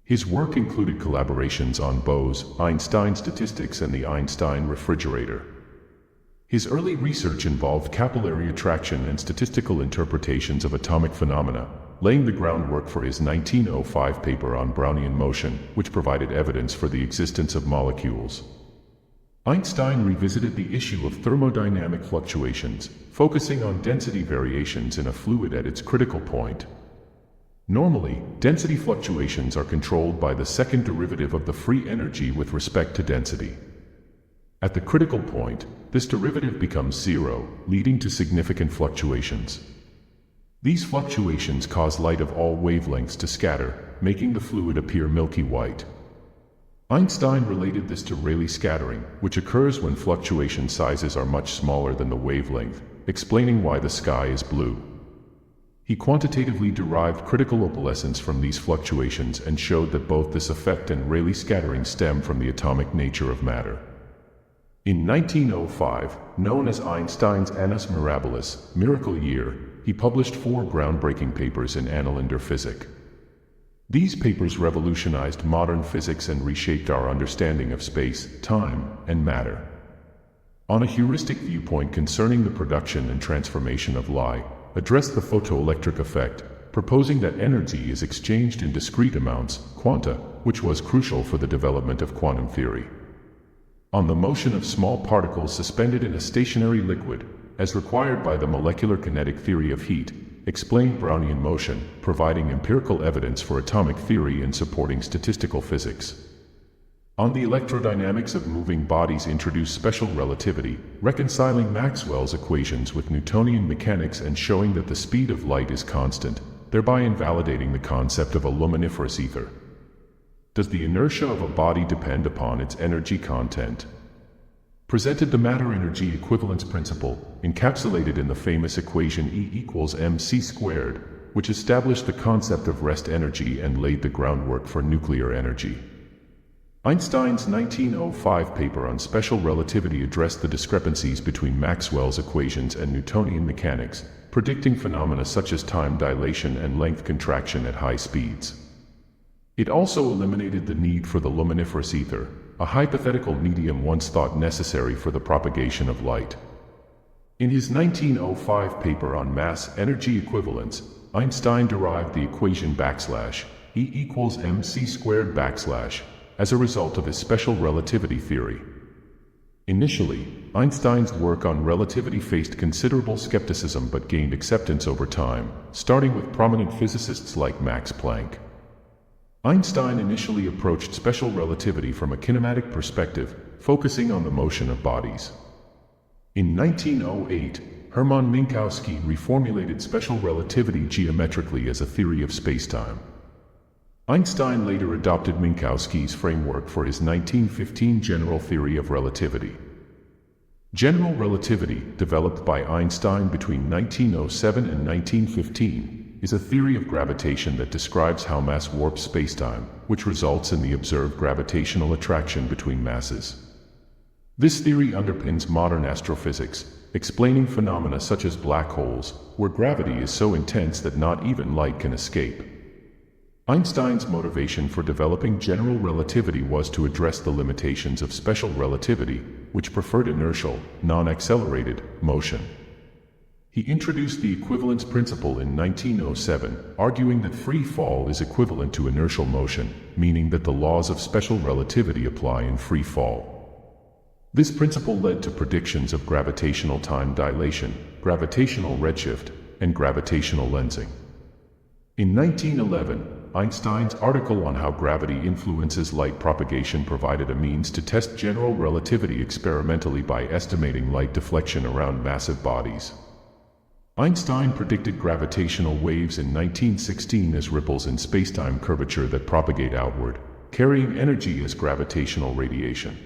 His work included collaborations on Bose-Einstein statistics and the Einstein refrigerator. His early research involved capillary attraction and statistical interpretations of atomic phenomena, laying the groundwork for his 1905 paper on Brownian motion, which provided evidence for the existence of molecules. Einstein revisited the issue of thermodynamic fluctuations, focusing on density variations in a fluid at its critical point. Normally, density fluctuations are controlled by the second derivative of the free energy with respect to density. At the critical point, this derivative becomes zero, leading to significant fluctuations. These fluctuations cause light of all wavelengths to scatter, making the fluid appear milky white. Einstein related this to Rayleigh scattering, which occurs when fluctuation sizes are much smaller than the wavelength, explaining why the sky is blue. He quantitatively derived critical opalescence from these fluctuations and showed that both this effect and Rayleigh scattering stem from the atomic nature of matter. In 1905, known as Einstein's Annus Mirabilis, Miracle Year, he published 4 groundbreaking papers in annalen physics. These papers revolutionized modern physics and reshaped our understanding of space, time, and matter. On a heuristic viewpoint concerning the production and transformation of light, addressed the photoelectric effect, proposing that energy is exchanged in discrete amounts, quanta, which was crucial for the development of quantum theory. On the motion of small particles suspended in a stationary liquid, as required by the molecular kinetic theory of heat, explained Brownian motion, providing empirical evidence for atomic theory and supporting statistical physics. On the electrodynamics of moving bodies introduced special relativity, reconciling Maxwell's equations with Newtonian mechanics and showing that the speed of light is constant, thereby invalidating the concept of a luminiferous ether. Does the inertia of a body depend upon its energy content? Presented the matter-energy equivalence principle, encapsulated in the famous equation E=mc², which established the concept of rest energy and laid the groundwork for nuclear energy. Einstein's 1905 paper on special relativity addressed the discrepancies between Maxwell's equations and Newtonian mechanics, predicting phenomena such as time dilation and length contraction at high speeds. It also eliminated the need for the luminiferous ether, a hypothetical medium once thought necessary for the propagation of light. In his 1905 paper on mass-energy equivalence, Einstein derived the equation E=mc² as a result of his special relativity theory. Initially, Einstein's work on relativity faced considerable skepticism but gained acceptance over time, starting with prominent physicists like Max Planck. Einstein initially approached special relativity from a kinematic perspective, focusing on the motion of bodies. In 1908, Hermann Minkowski reformulated special relativity geometrically as a theory of spacetime. Einstein later adopted Minkowski's framework for his 1915 general theory of relativity. General relativity, developed by Einstein between 1907 and 1915, is a theory of gravitation that describes how mass warps spacetime, which results in the observed gravitational attraction between masses. This theory underpins modern astrophysics, explaining phenomena such as black holes, where gravity is so intense that not even light can escape. Einstein's motivation for developing general relativity was to address the limitations of special relativity, which preferred inertial, non-accelerated, motion. He introduced the equivalence principle in 1907, arguing that free fall is equivalent to inertial motion, meaning that the laws of special relativity apply in free fall. This principle led to predictions of gravitational time dilation, gravitational redshift, and gravitational lensing. In 1911, Einstein's article on how gravity influences light propagation provided a means to test general relativity experimentally by estimating light deflection around massive bodies. Einstein predicted gravitational waves in 1916 as ripples in spacetime curvature that propagate outward, carrying energy as gravitational radiation.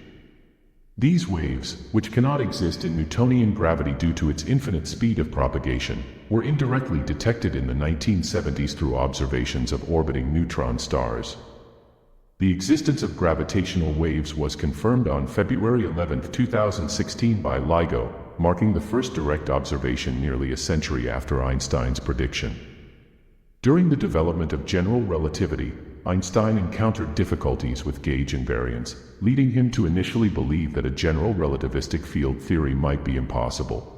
These waves, which cannot exist in Newtonian gravity due to its infinite speed of propagation, were indirectly detected in the 1970s through observations of orbiting neutron stars. The existence of gravitational waves was confirmed on February 11, 2016 by LIGO, marking the first direct observation nearly a century after Einstein's prediction. During the development of general relativity, Einstein encountered difficulties with gauge invariance, leading him to initially believe that a general relativistic field theory might be impossible.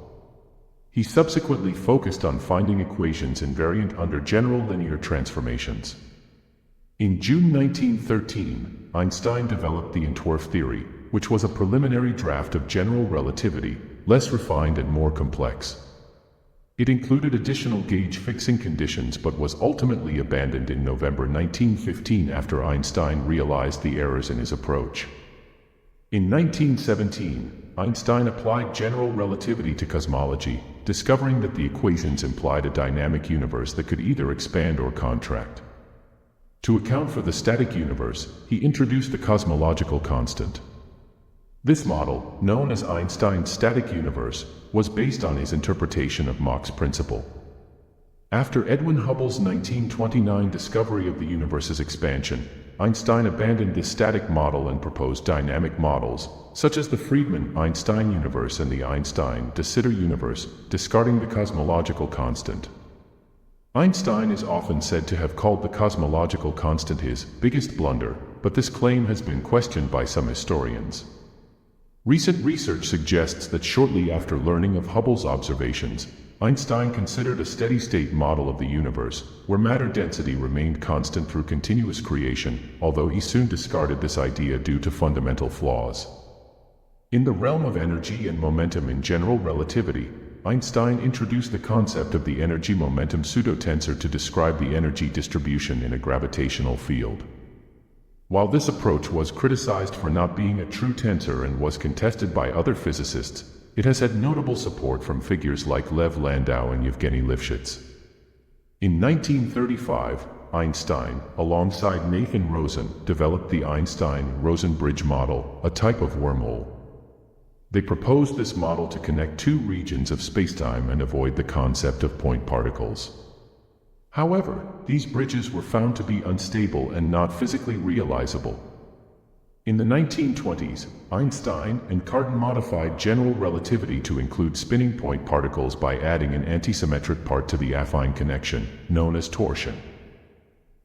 He subsequently focused on finding equations invariant under general linear transformations. In June 1913, Einstein developed the Entwerf theory, which was a preliminary draft of general relativity, less refined and more complex. It included additional gauge fixing conditions but was ultimately abandoned in November 1915 after Einstein realized the errors in his approach. In 1917, Einstein applied general relativity to cosmology, discovering that the equations implied a dynamic universe that could either expand or contract. To account for the static universe, he introduced the cosmological constant. This model, known as Einstein's static universe, was based on his interpretation of Mach's principle. After Edwin Hubble's 1929 discovery of the universe's expansion, Einstein abandoned this static model and proposed dynamic models, such as the Friedmann-Einstein universe and the Einstein-de Sitter universe, discarding the cosmological constant. Einstein is often said to have called the cosmological constant his biggest blunder, but this claim has been questioned by some historians. Recent research suggests that shortly after learning of Hubble's observations, Einstein considered a steady-state model of the universe, where matter density remained constant through continuous creation, although he soon discarded this idea due to fundamental flaws. In the realm of energy and momentum in general relativity, Einstein introduced the concept of the energy-momentum pseudotensor to describe the energy distribution in a gravitational field. While this approach was criticized for not being a true tensor and was contested by other physicists, it has had notable support from figures like Lev Landau and Yevgeny Lifshitz. In 1935, Einstein, alongside Nathan Rosen, developed the Einstein-Rosen bridge model, a type of wormhole. They proposed this model to connect two regions of spacetime and avoid the concept of point particles. However, these bridges were found to be unstable and not physically realizable. In the 1920s, Einstein and Cartan modified general relativity to include spinning point particles by adding an antisymmetric part to the affine connection, known as torsion.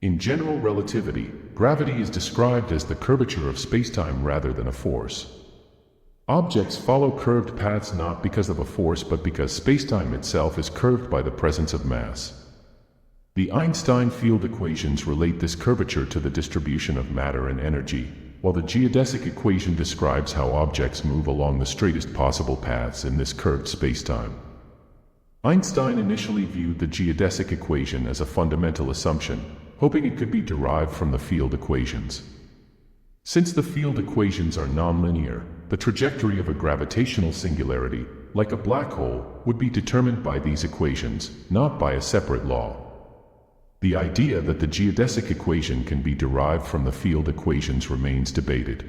In general relativity, gravity is described as the curvature of spacetime rather than a force. Objects follow curved paths not because of a force but because spacetime itself is curved by the presence of mass. The Einstein field equations relate this curvature to the distribution of matter and energy, while the geodesic equation describes how objects move along the straightest possible paths in this curved spacetime. Einstein initially viewed the geodesic equation as a fundamental assumption, hoping it could be derived from the field equations. Since the field equations are nonlinear, the trajectory of a gravitational singularity, like a black hole, would be determined by these equations, not by a separate law. The idea that the geodesic equation can be derived from the field equations remains debated.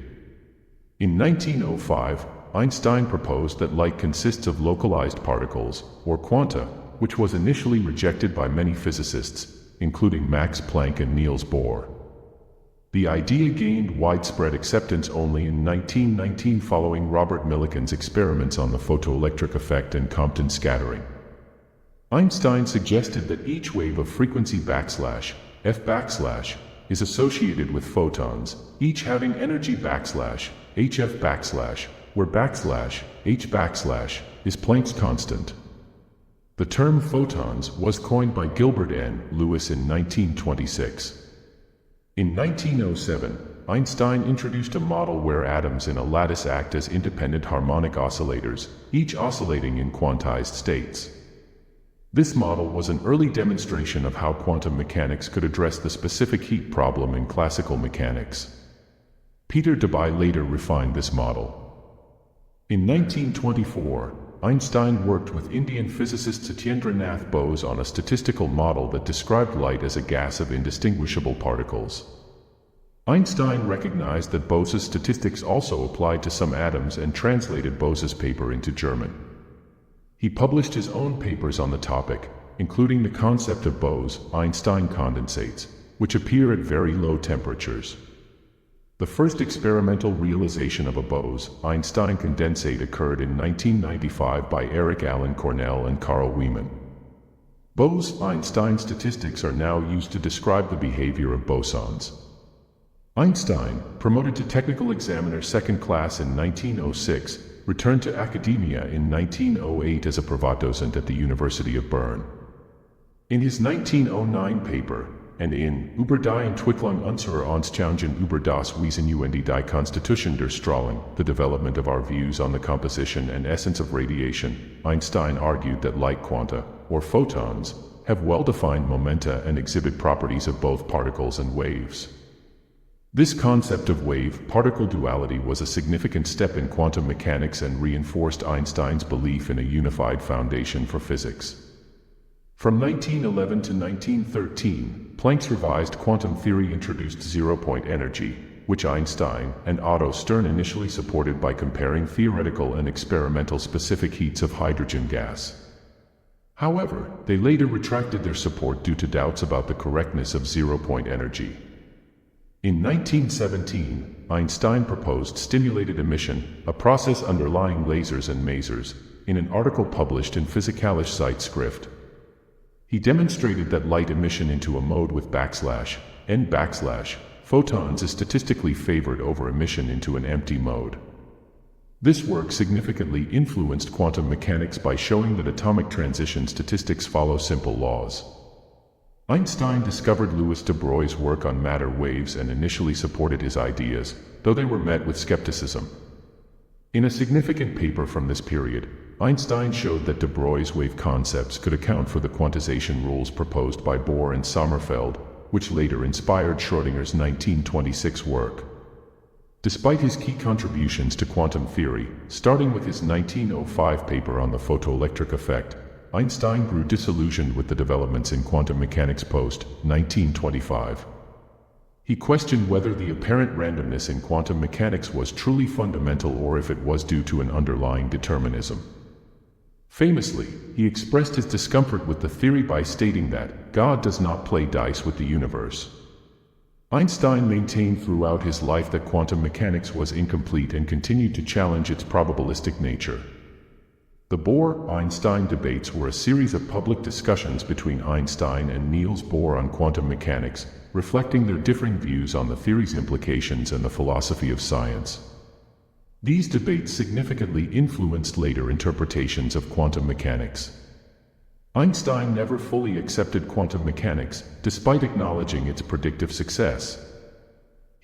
In 1905, Einstein proposed that light consists of localized particles, or quanta, which was initially rejected by many physicists, including Max Planck and Niels Bohr. The idea gained widespread acceptance only in 1919 following Robert Millikan's experiments on the photoelectric effect and Compton scattering. Einstein suggested that each wave of frequency f is associated with photons, each having energy hf where h is Planck's constant. The term photons was coined by Gilbert N. Lewis in 1926. In 1907, Einstein introduced a model where atoms in a lattice act as independent harmonic oscillators, each oscillating in quantized states. This model was an early demonstration of how quantum mechanics could address the specific heat problem in classical mechanics. Peter Debye later refined this model. In 1924, Einstein worked with Indian physicist Satyendra Nath Bose on a statistical model that described light as a gas of indistinguishable particles. Einstein recognized that Bose's statistics also applied to some atoms and translated Bose's paper into German. He published his own papers on the topic, including the concept of Bose-Einstein condensates, which appear at very low temperatures. The first experimental realization of a Bose-Einstein condensate occurred in 1995 by Eric Alan Cornell and Carl Wieman. Bose-Einstein statistics are now used to describe the behavior of bosons. Einstein, promoted to technical examiner second class in 1906, returned to academia in 1908 as a Privatdozent at the University of Bern. In his 1909 paper, and in Über die Entwicklung unserer Anschauungen über das Wesen die Konstitution der Strahlung, the development of our views on the composition and essence of radiation, Einstein argued that light quanta, or photons, have well-defined momenta and exhibit properties of both particles and waves. This concept of wave-particle duality was a significant step in quantum mechanics and reinforced Einstein's belief in a unified foundation for physics. From 1911 to 1913, Planck's revised quantum theory introduced zero-point energy, which Einstein and Otto Stern initially supported by comparing theoretical and experimental specific heats of hydrogen gas. However, they later retracted their support due to doubts about the correctness of zero-point energy. In 1917, Einstein proposed stimulated emission, a process underlying lasers and masers, in an article published in Physikalische Zeitschrift. He demonstrated that light emission into a mode with n photons is statistically favored over emission into an empty mode. This work significantly influenced quantum mechanics by showing that atomic transition statistics follow simple laws. Einstein discovered Louis de Broglie's work on matter waves and initially supported his ideas, though they were met with skepticism. In a significant paper from this period, Einstein showed that de Broglie's wave concepts could account for the quantization rules proposed by Bohr and Sommerfeld, which later inspired Schrödinger's 1926 work. Despite his key contributions to quantum theory, starting with his 1905 paper on the photoelectric effect, Einstein grew disillusioned with the developments in quantum mechanics post-1925. He questioned whether the apparent randomness in quantum mechanics was truly fundamental or if it was due to an underlying determinism. Famously, he expressed his discomfort with the theory by stating that God does not play dice with the universe. Einstein maintained throughout his life that quantum mechanics was incomplete and continued to challenge its probabilistic nature. The Bohr-Einstein debates were a series of public discussions between Einstein and Niels Bohr on quantum mechanics, reflecting their differing views on the theory's implications and the philosophy of science. These debates significantly influenced later interpretations of quantum mechanics. Einstein never fully accepted quantum mechanics, despite acknowledging its predictive success.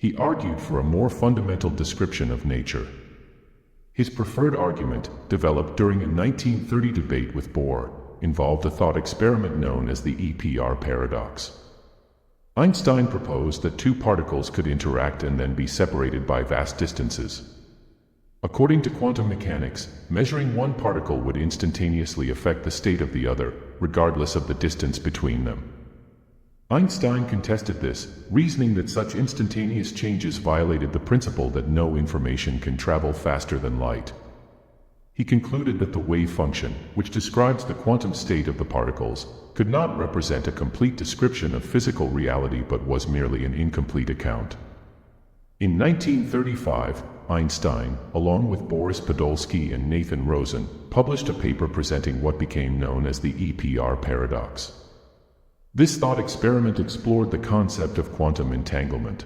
He argued for a more fundamental description of nature. His preferred argument, developed during a 1930 debate with Bohr, involved a thought experiment known as the EPR paradox. Einstein proposed that two particles could interact and then be separated by vast distances. According to quantum mechanics, measuring one particle would instantaneously affect the state of the other, regardless of the distance between them. Einstein contested this, reasoning that such instantaneous changes violated the principle that no information can travel faster than light. He concluded that the wave function, which describes the quantum state of the particles, could not represent a complete description of physical reality but was merely an incomplete account. In 1935, Einstein, along with Boris Podolsky and Nathan Rosen, published a paper presenting what became known as the EPR paradox. This thought experiment explored the concept of quantum entanglement.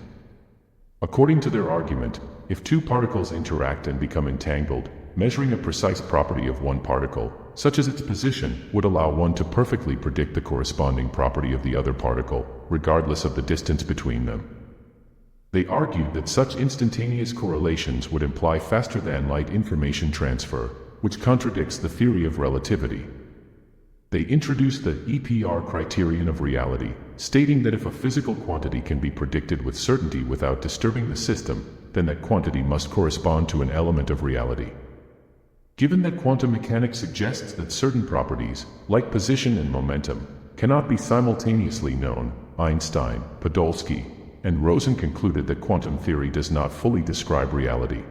According to their argument, if two particles interact and become entangled, measuring a precise property of one particle, such as its position, would allow one to perfectly predict the corresponding property of the other particle, regardless of the distance between them. They argued that such instantaneous correlations would imply faster-than-light information transfer, which contradicts the theory of relativity. They introduced the EPR criterion of reality, stating that if a physical quantity can be predicted with certainty without disturbing the system, then that quantity must correspond to an element of reality. Given that quantum mechanics suggests that certain properties, like position and momentum, cannot be simultaneously known, Einstein, Podolsky, and Rosen concluded that quantum theory does not fully describe reality.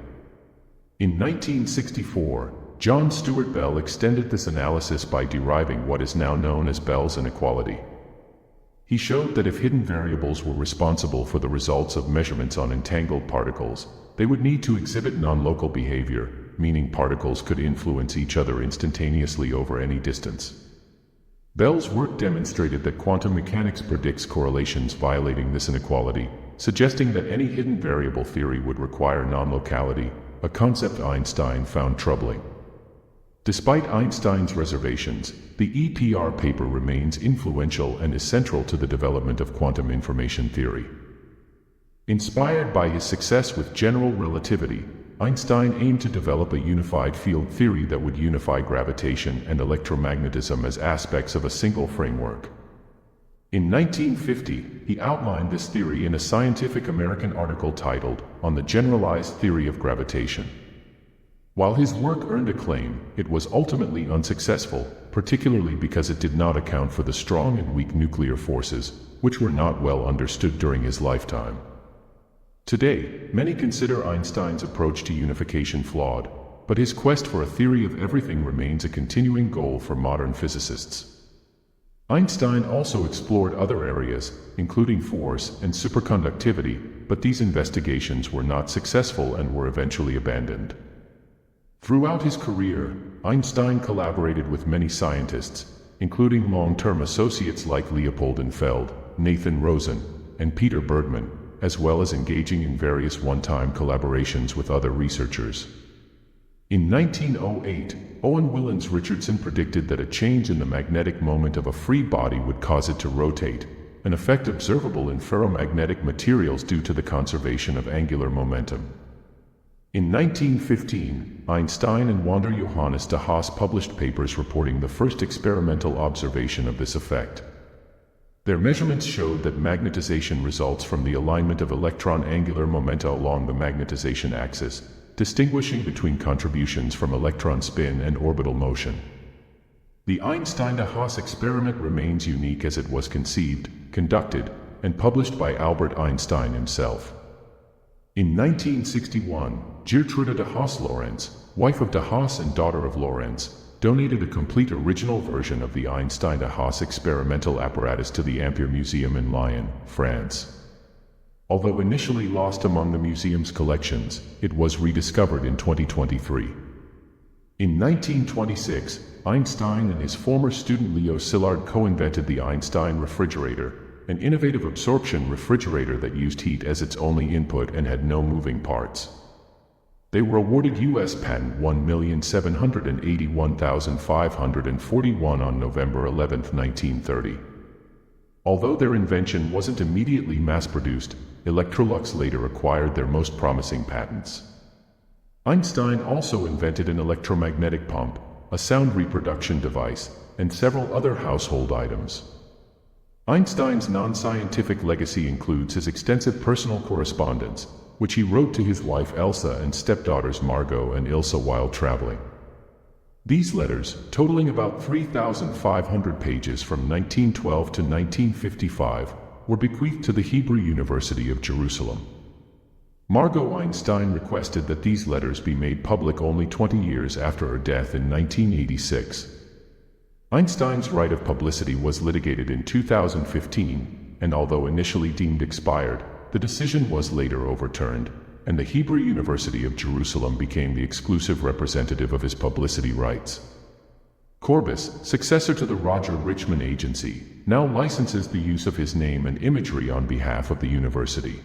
In 1964, John Stuart Bell extended this analysis by deriving what is now known as Bell's inequality. He showed that if hidden variables were responsible for the results of measurements on entangled particles, they would need to exhibit non-local behavior, meaning particles could influence each other instantaneously over any distance. Bell's work demonstrated that quantum mechanics predicts correlations violating this inequality, suggesting that any hidden variable theory would require non-locality, a concept Einstein found troubling. Despite Einstein's reservations, the EPR paper remains influential and is central to the development of quantum information theory. Inspired by his success with general relativity, Einstein aimed to develop a unified field theory that would unify gravitation and electromagnetism as aspects of a single framework. In 1950, he outlined this theory in a Scientific American article titled, "On the Generalized Theory of Gravitation." While his work earned acclaim, it was ultimately unsuccessful, particularly because it did not account for the strong and weak nuclear forces, which were not well understood during his lifetime. Today, many consider Einstein's approach to unification flawed, but his quest for a theory of everything remains a continuing goal for modern physicists. Einstein also explored other areas, including force and superconductivity, but these investigations were not successful and were eventually abandoned. Throughout his career, Einstein collaborated with many scientists, including long-term associates like Leopold Feld, Nathan Rosen, and Peter Bergman, as well as engaging in various one-time collaborations with other researchers. In 1908, Owen Willans Richardson predicted that a change in the magnetic moment of a free body would cause it to rotate, an effect observable in ferromagnetic materials due to the conservation of angular momentum. In 1915, Einstein and Wander Johannes de Haas published papers reporting the first experimental observation of this effect. Their measurements showed that magnetization results from the alignment of electron angular momenta along the magnetization axis, distinguishing between contributions from electron spin and orbital motion. The Einstein-de Haas experiment remains unique as it was conceived, conducted, and published by Albert Einstein himself. In 1961, Gertrude de Haas Lorentz, wife of de Haas and daughter of Lorentz, donated a complete original version of the Einstein-de Haas experimental apparatus to the Ampere Museum in Lyon, France. Although initially lost among the museum's collections, it was rediscovered in 2023. In 1926, Einstein and his former student Leo Szilard co-invented the Einstein refrigerator, an innovative absorption refrigerator that used heat as its only input and had no moving parts. They were awarded U.S. patent 1,781,541 on November 11, 1930. Although their invention wasn't immediately mass-produced, Electrolux later acquired their most promising patents. Einstein also invented an electromagnetic pump, a sound reproduction device, and several other household items. Einstein's non-scientific legacy includes his extensive personal correspondence, which he wrote to his wife Elsa and stepdaughters Margot and Ilse while traveling. These letters, totaling about 3,500 pages from 1912 to 1955, were bequeathed to the Hebrew University of Jerusalem. Margot Einstein requested that these letters be made public only 20 years after her death in 1986. Einstein's right of publicity was litigated in 2015, and although initially deemed expired, the decision was later overturned, and the Hebrew University of Jerusalem became the exclusive representative of his publicity rights. Corbis, successor to the Roger Richman Agency, now licenses the use of his name and imagery on behalf of the university.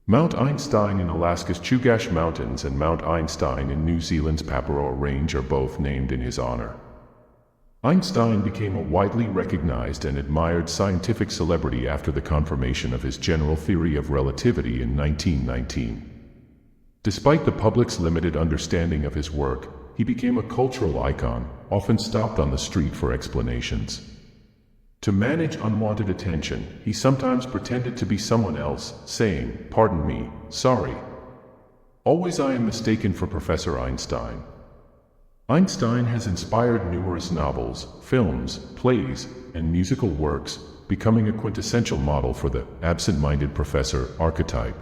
Mount Einstein in Alaska's Chugach Mountains and Mount Einstein in New Zealand's Paparoa Range are both named in his honor. Einstein became a widely recognized and admired scientific celebrity after the confirmation of his general theory of relativity in 1919. Despite the public's limited understanding of his work, he became a cultural icon, often stopped on the street for explanations. To manage unwanted attention, he sometimes pretended to be someone else, saying, "Pardon me, sorry. Always I am mistaken for Professor Einstein." Einstein has inspired numerous novels, films, plays, and musical works, becoming a quintessential model for the absent-minded professor archetype.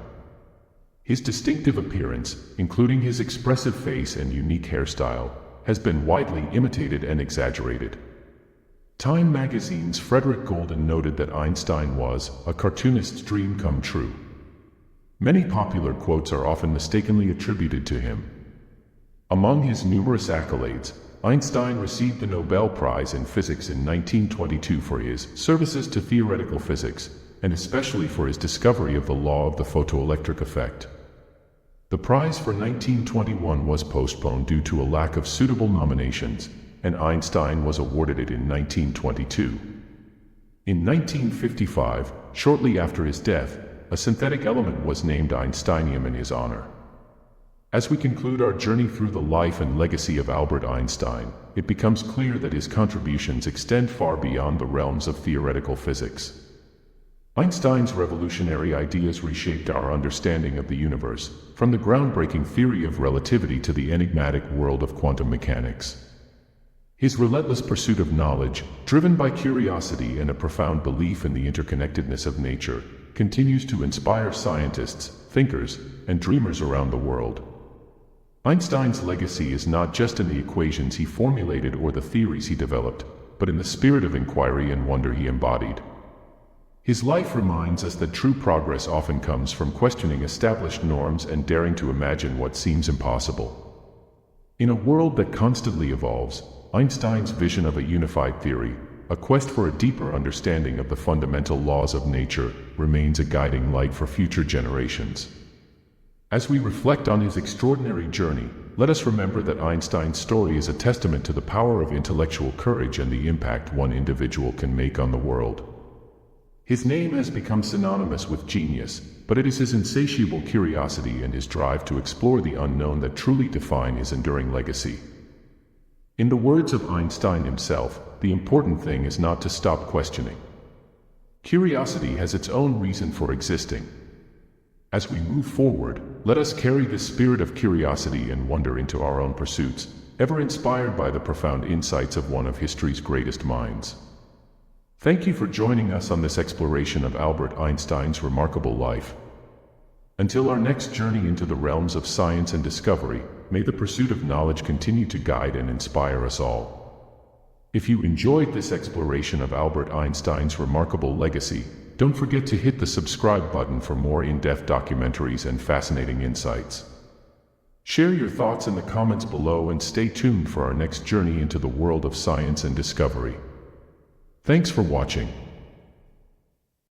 His distinctive appearance, including his expressive face and unique hairstyle, has been widely imitated and exaggerated. Time magazine's Frederick Golden noted that Einstein was a cartoonist's dream come true. Many popular quotes are often mistakenly attributed to him. Among his numerous accolades, Einstein received the Nobel Prize in Physics in 1922 for his services to theoretical physics, and especially for his discovery of the law of the photoelectric effect. The prize for 1921 was postponed due to a lack of suitable nominations, and Einstein was awarded it in 1922. In 1955, shortly after his death, a synthetic element was named Einsteinium in his honor. As we conclude our journey through the life and legacy of Albert Einstein, it becomes clear that his contributions extend far beyond the realms of theoretical physics. Einstein's revolutionary ideas reshaped our understanding of the universe, from the groundbreaking theory of relativity to the enigmatic world of quantum mechanics. His relentless pursuit of knowledge, driven by curiosity and a profound belief in the interconnectedness of nature, continues to inspire scientists, thinkers, and dreamers around the world. Einstein's legacy is not just in the equations he formulated or the theories he developed, but in the spirit of inquiry and wonder he embodied. His life reminds us that true progress often comes from questioning established norms and daring to imagine what seems impossible. In a world that constantly evolves, Einstein's vision of a unified theory, a quest for a deeper understanding of the fundamental laws of nature, remains a guiding light for future generations. As we reflect on his extraordinary journey, let us remember that Einstein's story is a testament to the power of intellectual courage and the impact one individual can make on the world. His name has become synonymous with genius, but it is his insatiable curiosity and his drive to explore the unknown that truly define his enduring legacy. In the words of Einstein himself, the important thing is not to stop questioning. Curiosity has its own reason for existing. As we move forward, let us carry this spirit of curiosity and wonder into our own pursuits, ever inspired by the profound insights of one of history's greatest minds. Thank you for joining us on this exploration of Albert Einstein's remarkable life. Until our next journey into the realms of science and discovery, may the pursuit of knowledge continue to guide and inspire us all. If you enjoyed this exploration of Albert Einstein's remarkable legacy, don't forget to hit the subscribe button for more in-depth documentaries and fascinating insights. Share your thoughts in the comments below and stay tuned for our next journey into the world of science and discovery. Thanks for watching.